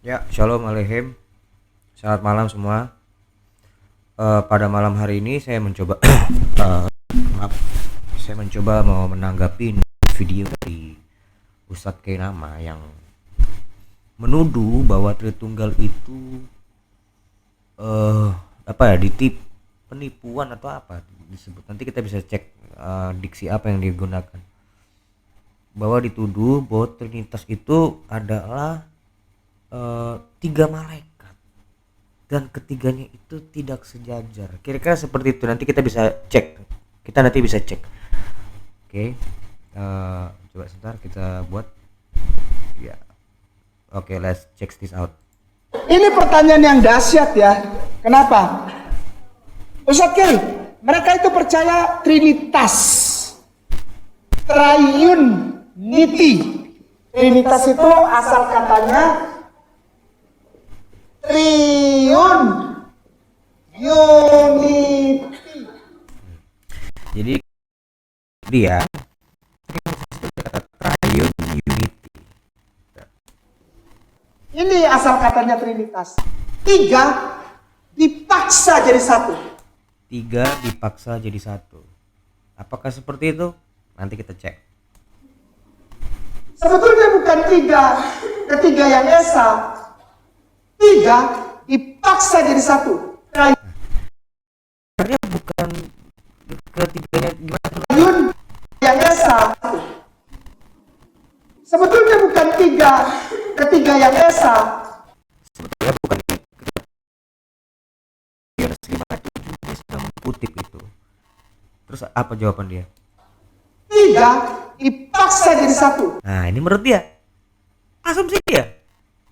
Ya, Shalom Aleichem. Selamat malam semua. Pada malam hari ini saya mencoba maaf, saya mencoba mau menanggapi video dari Ustadz Kainama yang menuduh bahwa Tritunggal itu apa ya, penipuan atau apa disebut. Nanti kita bisa cek diksi apa yang digunakan. Bahwa dituduh bahwa Trinitas itu adalah tiga malaikat dan ketiganya itu tidak sejajar, kira-kira seperti itu. Nanti kita bisa cek, oke. Coba sebentar kita buat ya. Oke, let's check this out. Ini pertanyaan yang dahsyat ya. Kenapa? Ustadz Kiri, mereka itu percaya Trinitas, Triunity. Trinitas itu asal katanya Triun Unity. Jadi dia kata Triune Unity. Ini asal katanya Trinitas. Tiga dipaksa jadi satu. Tiga dipaksa jadi satu. Apakah seperti itu? Nanti kita cek. Sebetulnya bukan ketiga yang esa. Tiga dipaksa jadi satu. Sebenarnya bukan ketiganya gimana? Triun yang esa. Sebetulnya bukan ketiga yang esa. Sebetulnya bukan Yohanes 5:7, dia sedang mengutip itu. Terus apa jawaban dia? Tiga dipaksa jadi satu. Nah, ini menurut dia, asumsi dia,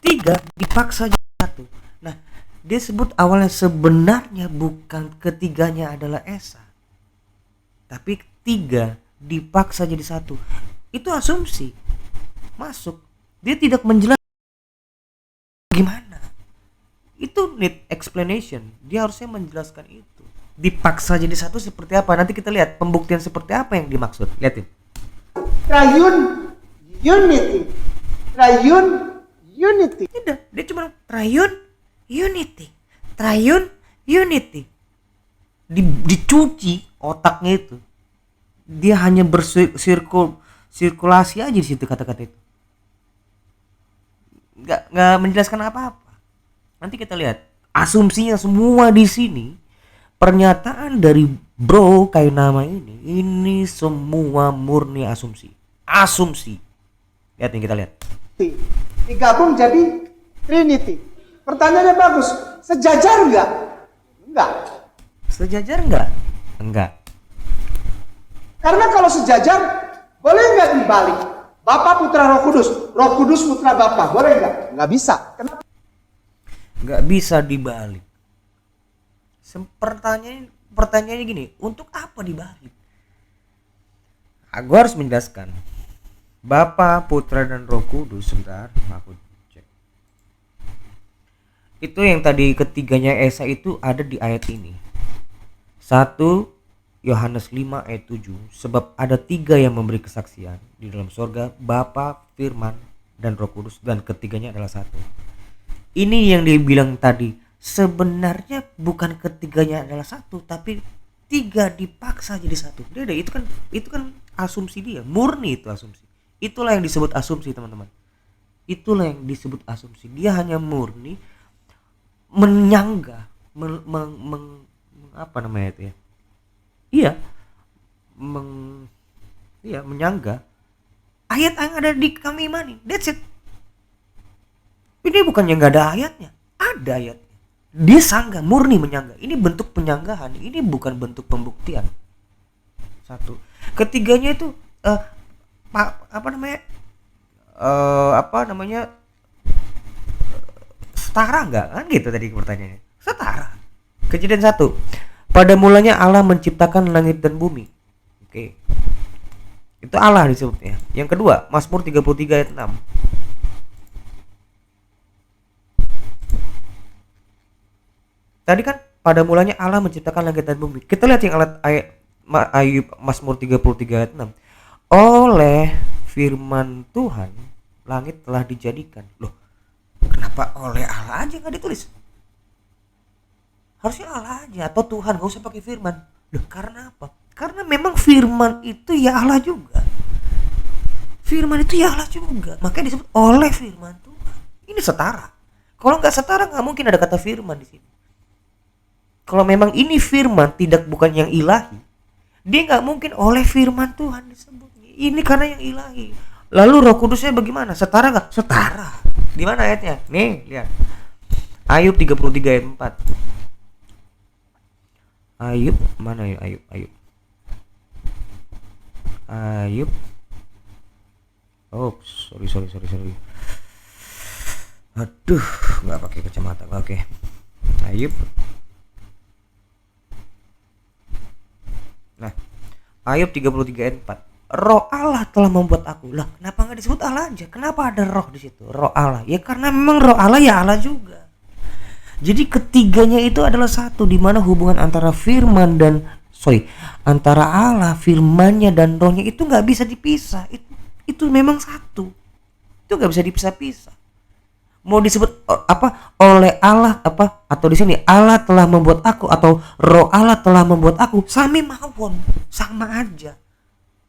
tiga dipaksa jadi satu. Nah, dia sebut awalnya sebenarnya bukan ketiganya adalah esa, tapi tiga dipaksa jadi satu. Itu asumsi masuk. Dia tidak menjelaskan gimana. Itu need explanation. Dia harusnya menjelaskan itu. Dipaksa jadi satu seperti apa? Nanti kita lihat pembuktian seperti apa yang dimaksud. Lihatin. Triun Unity. Triun Unity. Tidak, dia cuma Triune Unity. Triune Unity. Dicuci otaknya itu. Dia hanya sirkulasi aja di situ kata-kata itu. Nggak menjelaskan apa-apa. Nanti kita lihat asumsinya semua di sini. Pernyataan dari Bro Kainama ini semua murni asumsi. Lihat nih, kita lihat. Digabung jadi Trinity. Pertanyaannya bagus. Sejajar enggak? Enggak. Sejajar enggak? Enggak. Karena kalau sejajar, boleh enggak dibalik? Bapa putra Roh Kudus putra Bapa, boleh enggak? Enggak bisa. Kenapa? Enggak bisa dibalik. Pertanyaannya gini, untuk apa dibalik? Aku harus menjelaskan. Bapa, Putra, dan Roh Kudus. Sebentar, aku cek. Itu yang tadi ketiganya Esa itu ada di ayat ini. 1 Yohanes 5:7. Sebab ada tiga yang memberi kesaksian di dalam surga, Bapa, Firman, dan Roh Kudus, dan ketiganya adalah satu. Ini yang dibilang tadi. Sebenarnya bukan ketiganya adalah satu, tapi tiga dipaksa jadi satu. Itu kan asumsi dia, murni itu asumsi. Itulah yang disebut asumsi, teman-teman. Itulah yang disebut asumsi. Dia hanya murni menyangga, apa namanya itu ya? Iya, menyangga ayat yang ada di kami imani. That's it. Ini bukannya nggak ada ayatnya, ada ayat. Dia sanggah, murni menyangga. Ini bentuk penyanggahan, ini bukan bentuk pembuktian. Satu. Ketiganya itu setara nggak? Kan gitu tadi pertanyaannya. Setara. Kejadian 1. Pada mulanya Allah menciptakan langit dan bumi. Oke. Itu Allah disebutnya. Yang kedua, Mazmur 33 ayat 6. Tadi kan pada mulanya Allah menciptakan langit dan bumi. Kita lihat yang ayat Mazmur 33 ayat 6. Oleh firman Tuhan langit telah dijadikan. Loh, kenapa Kenapa oleh Allah aja nggak ditulis? Harusnya Allah aja atau Tuhan, gak usah pakai firman. Loh, karena apa? Karena memang firman itu ya Allah juga. Firman itu ya Allah juga. Makanya disebut oleh firman Tuhan. Ini setara. Kalau nggak setara nggak mungkin ada kata firman di sini. Kalau memang ini firman tidak bukan yang ilahi, dia nggak mungkin oleh firman Tuhan disebut. Ini karena yang ilahi. Lalu Roh Kudusnya bagaimana? Setara nggak? Setara. Di mana ayatnya? Nih, lihat. Ayub 33 ayat 4. Ayub, mana ya Ayub? Ayub. Oh, sorry. Aduh, nggak pakai kacamata. Oke. Ayub. Nah, Ayub 33 ayat 4. Roh Allah telah membuat aku. Lah, kenapa nggak disebut Allah aja? Kenapa ada roh di situ? Roh Allah. Ya karena memang roh Allah ya Allah juga. Jadi ketiganya itu adalah satu, di mana hubungan antara firman dan antara Allah, firmannya dan rohnya itu nggak bisa dipisah. Itu memang satu. Itu nggak bisa dipisah-pisah. Mau disebut oleh Allah atau di sini Allah telah membuat aku atau roh Allah telah membuat aku, sami mawon, sama aja.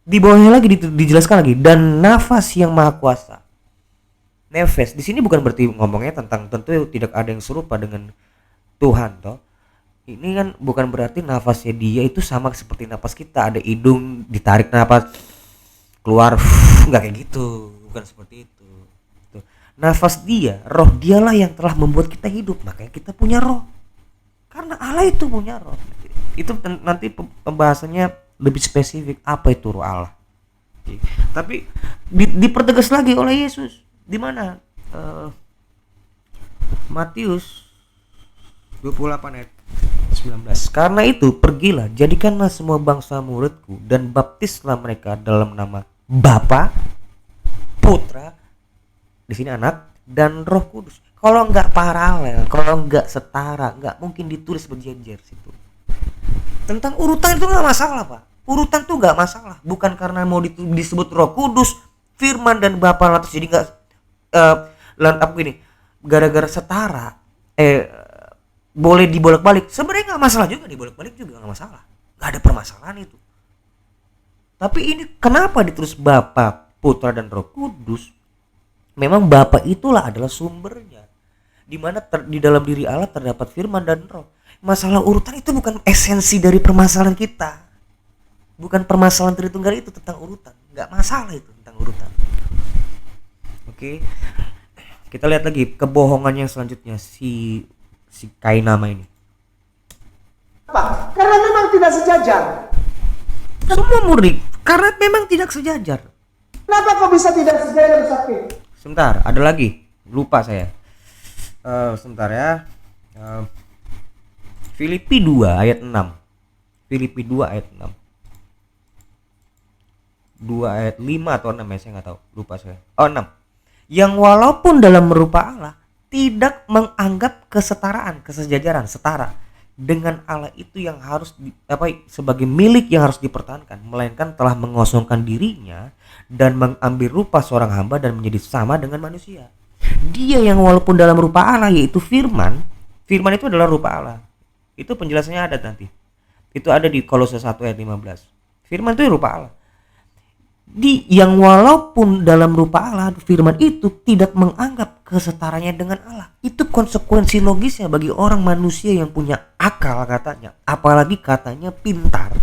Di bawahnya lagi dijelaskan lagi, dan nafas yang maha kuasa. Nefes di sini bukan berarti ngomongnya tentang tentu tidak ada yang serupa dengan Tuhan toh. Ini kan bukan berarti nafasnya dia itu sama seperti nafas kita, ada hidung ditarik nafas keluar nggak kayak gitu, bukan seperti itu. Tuh. Nafas dia, roh dialah yang telah membuat kita hidup, makanya kita punya roh. Karena Allah itu punya roh. Itu nanti pembahasannya lebih spesifik apa itu roh Allah. Oke. Tapi dipertegas lagi oleh Yesus. Di mana? Matius 28 ayat 19. Karena itu pergilah, jadikanlah semua bangsa muridku dan baptislah mereka dalam nama Bapa, Putra, di sini Anak, dan Roh Kudus. Kalau nggak paralel, kalau nggak setara, nggak mungkin ditulis berjejer situ. Tentang urutan itu nggak masalah, Pak. Urutan tuh nggak masalah. Bukan karena mau disebut Roh Kudus, Firman dan Bapa lantas jadi nggak gini. Gara-gara setara, boleh dibolak-balik. Sebenarnya nggak masalah juga, dibolak-balik juga nggak masalah. Nggak ada permasalahan itu. Tapi ini kenapa ditulis Bapa, Putra dan Roh Kudus? Memang Bapa itulah adalah sumbernya. Di mana di dalam diri Allah terdapat Firman dan Roh. Masalah urutan itu bukan esensi dari permasalahan kita. Bukan permasalahan Tritunggal itu tentang urutan. Nggak masalah itu tentang urutan. Oke. Kita lihat lagi kebohongan yang selanjutnya si Kainama ini. Apa? Karena memang tidak sejajar. Semua murid karena memang tidak sejajar. Kenapa kok bisa tidak sejajar, Sakti? Sebentar, ada lagi. Lupa saya. Sebentar ya. Filipi 2 ayat 6. Filipi 2 ayat 6. 2 ayat 5 atau 6 ya, saya nggak tahu. Lupa saya. 6. Yang walaupun dalam rupa Allah tidak menganggap kesetaraan, kesejajaran, setara dengan Allah itu yang harus sebagai milik yang harus dipertahankan, melainkan telah mengosongkan dirinya dan mengambil rupa seorang hamba dan menjadi sama dengan manusia. Dia yang walaupun dalam rupa Allah, yaitu Firman itu adalah rupa Allah. Itu penjelasannya ada nanti. Itu ada di Kolose 1 ayat 15. Firman itu rupa Allah. Yang walaupun dalam rupa Allah, Firman itu tidak menganggap kesetaranya dengan Allah. Itu konsekuensi logisnya bagi orang manusia yang punya akal katanya, apalagi katanya pintar.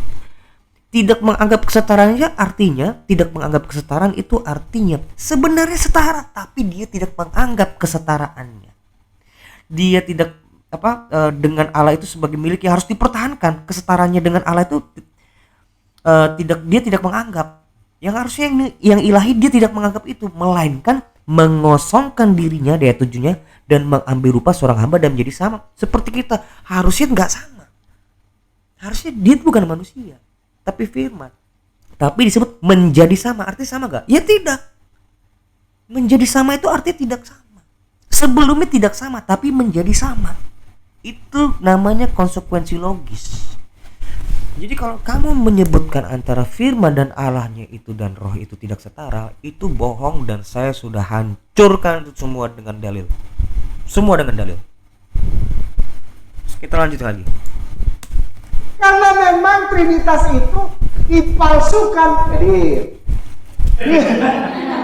Tidak menganggap kesetaranya artinya, tidak menganggap kesetaraan itu artinya sebenarnya setara, tapi dia tidak menganggap kesetaraannya. Dia tidak dengan Allah itu sebagai milik yang harus dipertahankan. Kesetaranya dengan Allah itu dia tidak menganggap. Yang harusnya yang ilahi dia tidak menganggap itu, melainkan mengosongkan dirinya, daya tujuannya, dan mengambil rupa seorang hamba dan menjadi sama seperti kita. Harusnya nggak sama. Harusnya dia bukan manusia, tapi Firman. Tapi disebut menjadi sama, artinya sama gak? Ya tidak. Menjadi sama itu artinya tidak sama. Sebelumnya tidak sama, tapi menjadi sama. Itu namanya konsekuensi logis. Jadi kalau kamu menyebutkan antara Firman dan Allahnya itu dan roh itu tidak setara, itu bohong dan saya sudah hancurkan itu semua dengan dalil. Semua dengan dalil. Kita lanjut lagi. Karena memang Trinitas itu dipalsukan.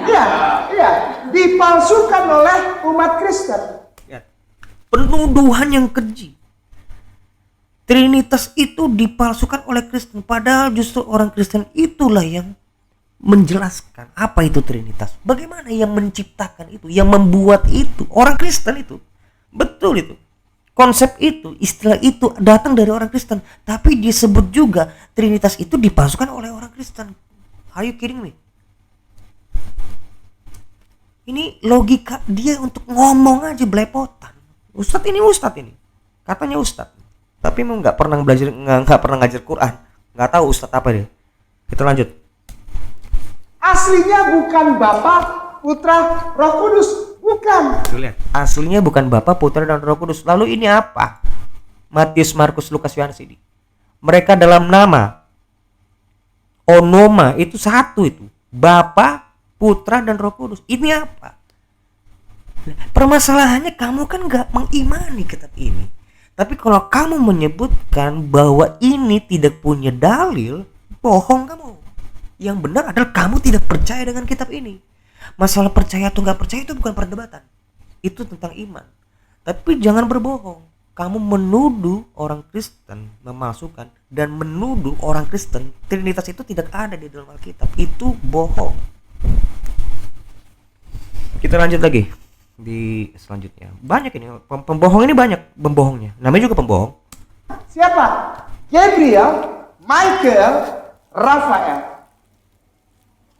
Iya, dipalsukan oleh umat Kristen. Ya. Penuduhan yang keji. Trinitas itu dipalsukan oleh Kristen, padahal justru orang Kristen itulah yang menjelaskan apa itu Trinitas. Bagaimana yang menciptakan itu, yang membuat itu, orang Kristen itu. Betul itu. Konsep itu, istilah itu datang dari orang Kristen, tapi disebut juga Trinitas itu dipalsukan oleh orang Kristen. Are you kidding me? Ini logika dia untuk ngomong aja belepotan. Ustadz ini. Katanya Ustadz. Tapi memang nggak pernah belajar, nggak pernah ngajar Quran, nggak tahu Ustadz apa dia. Kita lanjut. Aslinya bukan Bapa, Putra, Roh Kudus, bukan. Tuh, lihat. Aslinya bukan Bapa, Putra, dan Roh Kudus. Lalu ini apa? Matius, Markus, Lukas, Yohanes ini. Mereka dalam nama, onoma itu satu itu. Bapa, Putra, dan Roh Kudus. Ini apa? Permasalahannya kamu kan nggak mengimani kitab ini. Tapi kalau kamu menyebutkan bahwa ini tidak punya dalil, bohong kamu. Yang benar adalah kamu tidak percaya dengan kitab ini. Masalah percaya atau nggak percaya itu bukan perdebatan. Itu tentang iman. Tapi jangan berbohong. Kamu menuduh orang Kristen memalsukan dan menuduh orang Kristen Trinitas itu tidak ada di dalam Alkitab. Itu bohong. Kita lanjut lagi. Di selanjutnya banyak ini pembohong, ini banyak pembohongnya, namanya juga pembohong. Siapa? Gabriel, Michael, Rafael.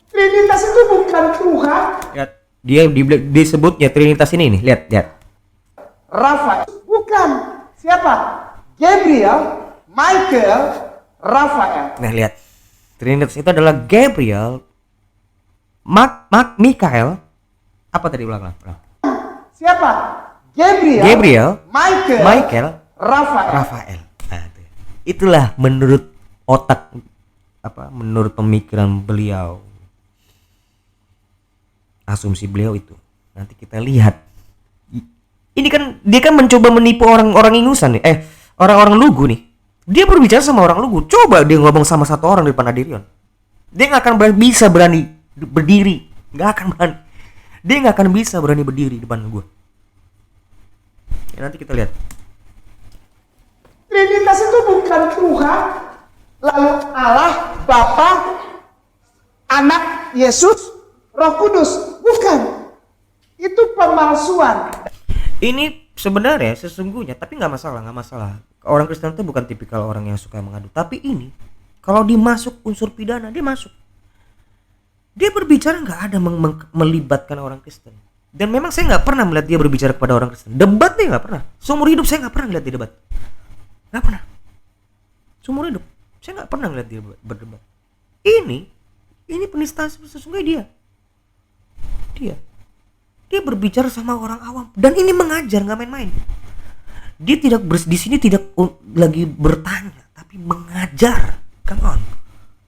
Trinitas itu bukan Tuhan. Lihat, dia disebutnya Trinitas ini nih, lihat. Rafael bukan. Siapa? Gabriel, Michael, Rafael. Nah, lihat, Trinitas itu adalah Gabriel, Mikael, apa tadi ulang. Siapa? Gabriel, Michael, Rafael. Nah, itulah menurut otak menurut pemikiran beliau, asumsi beliau itu. Nanti kita lihat. Ini kan dia kan mencoba menipu orang-orang ingusan nih, orang-orang lugu nih. Dia berbicara sama orang lugu. Coba dia ngomong sama satu orang di depan Hadirion. Dia nggak akan bisa berani berdiri, nggak akan berani. Dia nggak akan bisa berani berdiri di depan gue. Ya, nanti kita lihat. Trinitas itu bukan Tuhan, lalu Allah, Bapa, Anak, Yesus, Roh Kudus. Bukan. Itu pemalsuan. Ini sebenarnya sesungguhnya, tapi nggak masalah. Orang Kristen itu bukan tipikal orang yang suka mengadu. Tapi ini, kalau dimasuk unsur pidana, dia masuk. Dia berbicara nggak ada melibatkan orang Kristen. Dan memang saya nggak pernah melihat dia berbicara kepada orang Kristen. Debat dia nggak pernah. Seumur hidup saya nggak pernah lihat dia debat. Nggak pernah. Seumur hidup saya nggak pernah lihat dia berdebat. Ini penistaan sesungguhnya dia berbicara sama orang awam, dan ini mengajar, nggak main-main. Dia tidak di sini tidak lagi bertanya, tapi mengajar. Come on,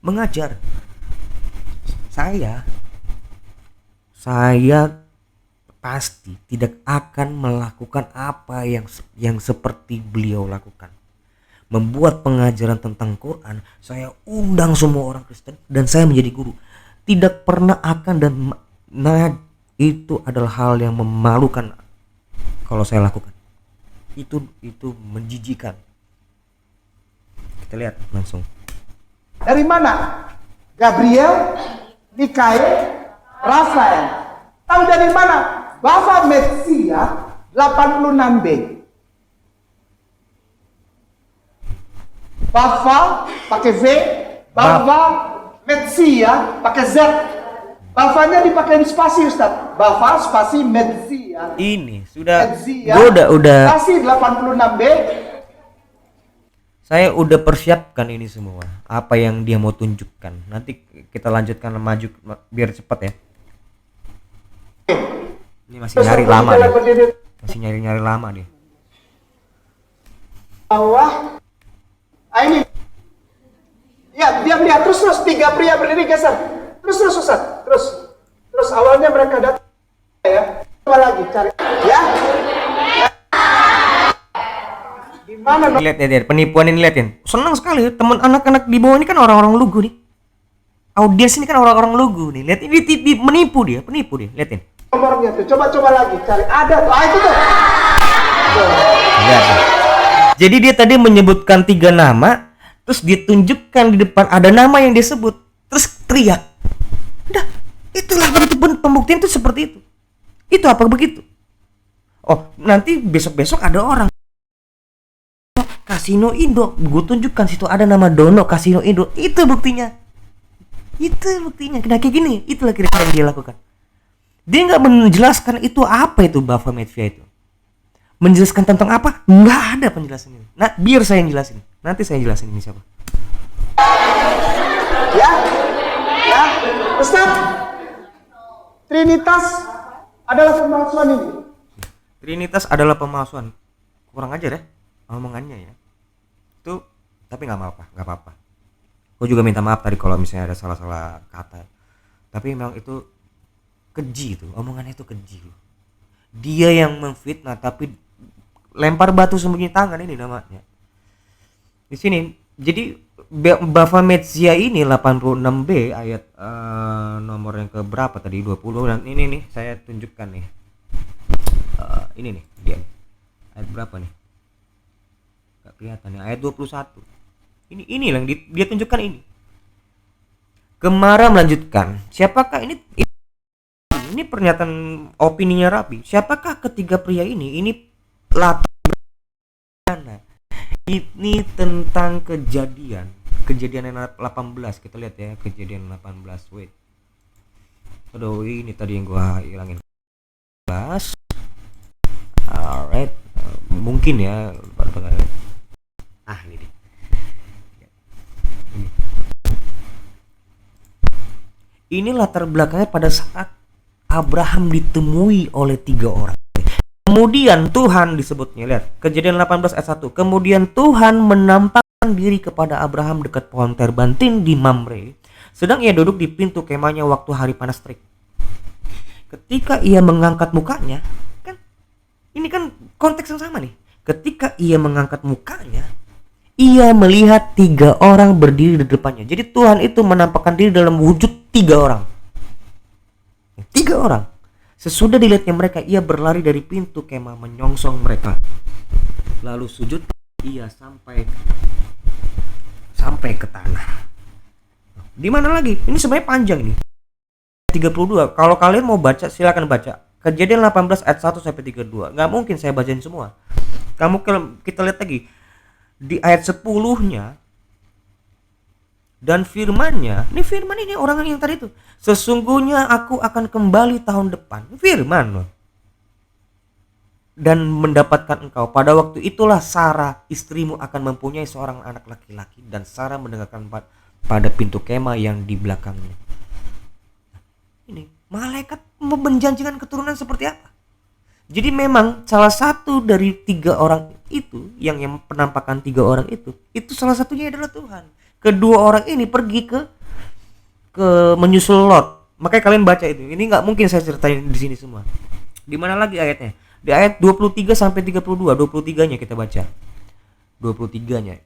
mengajar. Saya pasti tidak akan melakukan apa yang seperti beliau lakukan. Membuat pengajaran tentang Quran, saya undang semua orang Kristen dan saya menjadi guru. Tidak pernah akan, dan itu adalah hal yang memalukan kalau saya lakukan. Itu menjijikan. Kita lihat langsung. Dari mana? Gabriel, Mikael, Rafael. Tahu dari mana? Bapa Metsia 86B. Bapa pakai V, Bapa Metsia pakai Z. Bapaknya dipakai spasi, Ustaz. Bapa spasi Metsia. Ini sudah Metsia, udah spasi 86B. Saya udah persiapkan ini semua, apa yang dia mau tunjukkan. Nanti kita lanjutkan maju biar cepat ya. Ini masih nyari lama dia. Masih nyari lama dia. Bawah. Ini. Ya, diam dia terus 3 pria berdiri geser. Terus Ustaz. Terus awalnya mereka datang ya. Coba lagi cari. Ya. Mana dong? Lihat ya, penipuan ini liatin. Senang sekali teman anak-anak di bawah ini kan orang-orang lugu nih. Audiens ini kan orang-orang lugu nih. Lihat ini menipu dia, penipu dia. Liatin. Nomornya tuh, coba lagi cari. Ada tuh, itu tuh. Lihat. Jadi dia tadi menyebutkan 3 nama, terus ditunjukkan di depan ada nama yang disebut, terus teriak. Udah, itulah bentuk pembuktian itu seperti itu. Itu apa begitu? Oh, nanti besok-besok ada orang Kasino Indo, gue tunjukkan situ ada nama Dono Kasino Indo. Itu buktinya. Nah kayak gini, itulah kira-kira yang dia lakukan. Dia nggak menjelaskan itu apa itu Baphomet Via itu. Menjelaskan tentang apa? Nggak ada penjelasannya. Nah, biar saya yang jelasin. Nanti saya jelasin ini siapa. Ya, Ustaz. Trinitas adalah pemalsuan ini. Trinitas adalah pemalsuan. Kurang aja deh omongannya ya. Itu tapi nggak apa-apa. Gue juga minta maaf tadi kalau misalnya ada salah-salah kata. Tapi memang itu keji itu, omongannya itu keji. Dia yang memfitnah tapi lempar batu sembunyi tangan ini namanya. Di sini jadi Baphomet Via ini 86B ayat nomor yang ke berapa tadi 20 dan ini nih saya tunjukkan nih. Ini nih dia. Ayat berapa nih? Gak kelihatan nih, ayat 21. Ini yang dia tunjukkan ini. Gemara melanjutkan, siapakah ini pernyataan opininya Rabi. Siapakah ketiga pria ini? Ini latar belakang. Ini tentang kejadian yang 18. Kita lihat ya, kejadian 18. Wait. Aduh, ini tadi yang gua hilangin. 18. Alright. Mungkin ya ini dia. Ini latar belakangnya pada saat Abraham ditemui oleh 3 orang. Kemudian Tuhan disebutnya, lihat kejadian 18 ayat 1. Kemudian Tuhan menampakkan diri kepada Abraham dekat pohon terbantin di Mamre, sedang ia duduk di pintu kemahnya waktu hari panas terik. Ketika ia mengangkat mukanya, kan ini kan konteks yang sama nih. Ketika ia mengangkat mukanya, ia melihat 3 orang berdiri di depannya. Jadi Tuhan itu menampakkan diri dalam wujud 3 orang. 3 orang. Sesudah dilihatnya mereka, ia berlari dari pintu kemah menyongsong mereka. Lalu sujud ia sampai ke tanah. Di mana lagi? Ini sebenarnya panjang ini. 32. Kalau kalian mau baca silakan baca. Kejadian 18 ayat 1 sampai 32. Nggak mungkin saya bacain semua. Kita lihat lagi di ayat 10-nya. Dan firman-Nya, ini firman ini orang yang tadi itu. Sesungguhnya aku akan kembali tahun depan. Firman loh. Dan mendapatkan engkau. Pada waktu itulah Sarah istrimu akan mempunyai seorang anak laki-laki. Dan Sarah mendengarkan pada pintu kemah yang di belakangnya. Ini malaikat menjanjikan keturunan seperti apa? Jadi memang salah satu dari 3 orang itu, yang penampakan 3 orang itu salah satunya adalah Tuhan. Kedua orang ini pergi ke menyusul Lot. Makanya kalian baca itu. Ini nggak mungkin saya ceritain di sini semua. Di mana lagi ayatnya? Di ayat 23 sampai 32. 23-nya kita baca. 23-nya.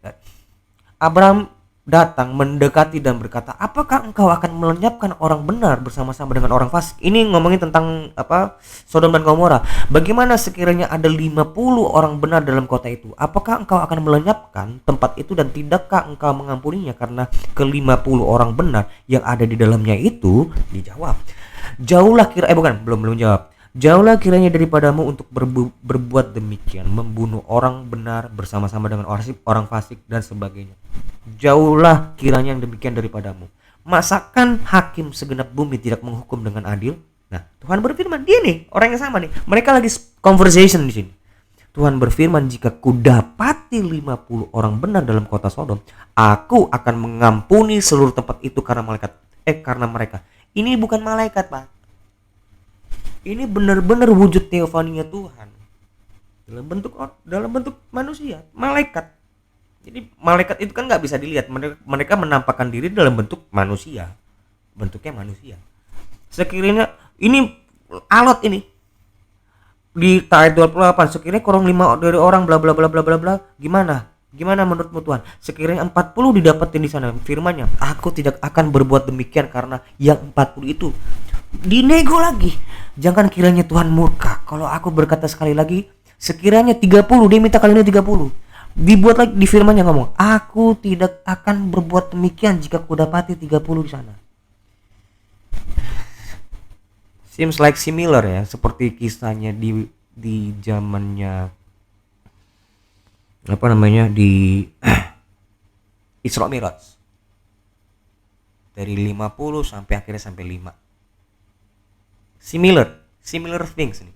Abraham datang mendekati dan berkata, apakah engkau akan melenyapkan orang benar bersama-sama dengan orang fasik? Ini ngomongin tentang Sodom dan Gomora. Bagaimana sekiranya ada 50 orang benar dalam kota itu? Apakah engkau akan melenyapkan tempat itu dan tidakkah engkau mengampuninya karena ke-50 orang benar yang ada di dalamnya itu? Dijawab, jauhlah belum jawab. Jauhlah kiranya daripadamu untuk berbuat demikian, membunuh orang benar bersama-sama dengan orang fasik dan sebagainya. Jauhlah kiranya yang demikian daripadamu. Masakan hakim segenap bumi tidak menghukum dengan adil? Nah, Tuhan berfirman, dia nih orang yang sama nih. Mereka lagi conversation di sini. Tuhan berfirman, jika kudapati 50 orang benar dalam kota Sodom, aku akan mengampuni seluruh tempat itu karena mereka. Ini bukan malaikat, Pak. Ini benar-benar wujud teofania Tuhan dalam bentuk manusia, malaikat. Jadi malaikat itu kan nggak bisa dilihat. Mereka menampakkan diri dalam bentuk manusia, bentuknya manusia. Sekiranya ini alat ini Di ayat 28, sekiranya kurang 5 dari orang bla bla bla bla bla bla, gimana menurutmu Tuhan? Sekiranya 40 didapatin di sana, firman-Nya, aku tidak akan berbuat demikian karena yang 40 itu dinego lagi. Jangan kiranya Tuhan murka kalau aku berkata sekali lagi, sekiranya 30, dia minta kali ini 30. Dibuat lagi di firman yang ngomong, aku tidak akan berbuat demikian jika ku dapati 30 di sana. Seems like similar ya, seperti kisahnya di zamannya apa namanya, di Isra Miraj. Dari 50 sampai akhirnya sampai 5. Similar things nih.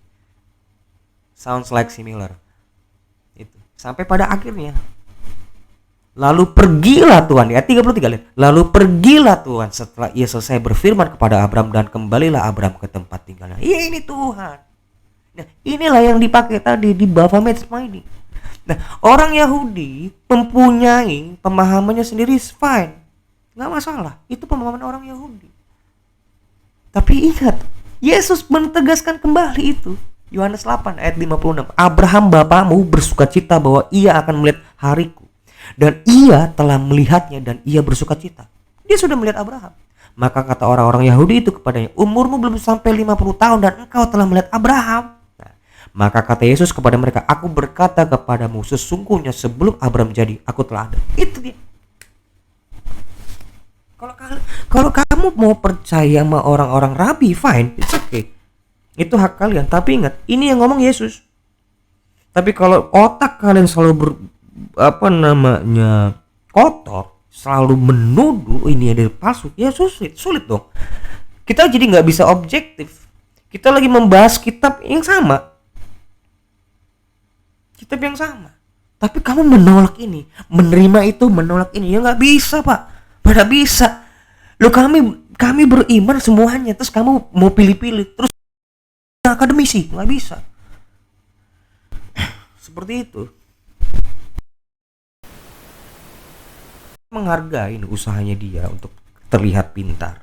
Sounds like similar. Itu. Sampai pada akhirnya, lalu pergilah Tuhan, ya 33 lihat. Lalu pergilah Tuhan setelah ia selesai berfirman kepada Abram, dan kembalilah Abram ke tempat tinggalnya. Iya, ini Tuhan. Nah, inilah yang dipakai tadi di Baphomet ini. Nah, orang Yahudi mempunyai pemahamannya sendiri, fine, nggak masalah. Itu pemahaman orang Yahudi. Tapi ingat, Yesus menegaskan kembali itu. Yohanes 8 ayat 56. Abraham bapamu bersukacita bahwa ia akan melihat hariku, dan ia telah melihatnya dan ia bersukacita. Dia sudah melihat Abraham. Maka kata orang-orang Yahudi itu kepadanya, umurmu belum sampai 50 tahun dan engkau telah melihat Abraham. Nah, maka kata Yesus kepada mereka, aku berkata kepadamu, sesungguhnya sebelum Abraham jadi, aku telah ada. Itu dia. Kalau kamu mau percaya sama orang-orang rabi, fine, it's okay. Itu hak kalian. Tapi ingat, ini yang ngomong Yesus. Tapi kalau otak kalian selalu kotor, selalu menuduh ini ada palsu, ya sulit dong. Kita jadi nggak bisa objektif. Kita lagi membahas kitab yang sama, tapi kamu menolak ini, menerima itu, menolak ini, ya nggak bisa Pak. Pada bisa. Loh, kami beriman semuanya, terus kamu mau pilih-pilih, terus akademisi, nggak bisa. Seperti itu. Menghargai usahanya dia untuk terlihat pintar.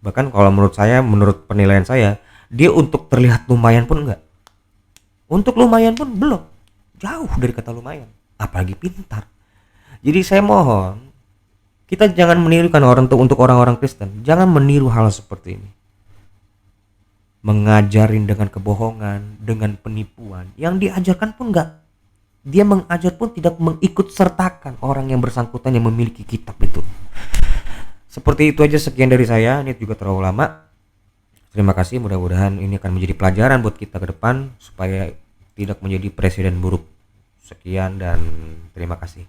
Bahkan kalau menurut penilaian saya, dia untuk terlihat lumayan pun enggak. Untuk lumayan pun belum. Jauh dari kata lumayan, apalagi pintar. Jadi saya mohon, kita jangan menirukan untuk orang-orang Kristen. Jangan meniru hal seperti ini. Mengajarin dengan kebohongan, dengan penipuan. Yang diajarkan pun enggak. Dia mengajar pun tidak mengikut sertakan orang yang bersangkutan yang memiliki kitab itu. Seperti itu aja, sekian dari saya. Ini juga terlalu lama. Terima kasih, mudah-mudahan ini akan menjadi pelajaran buat kita ke depan supaya tidak menjadi presiden buruk. Sekian dan terima kasih.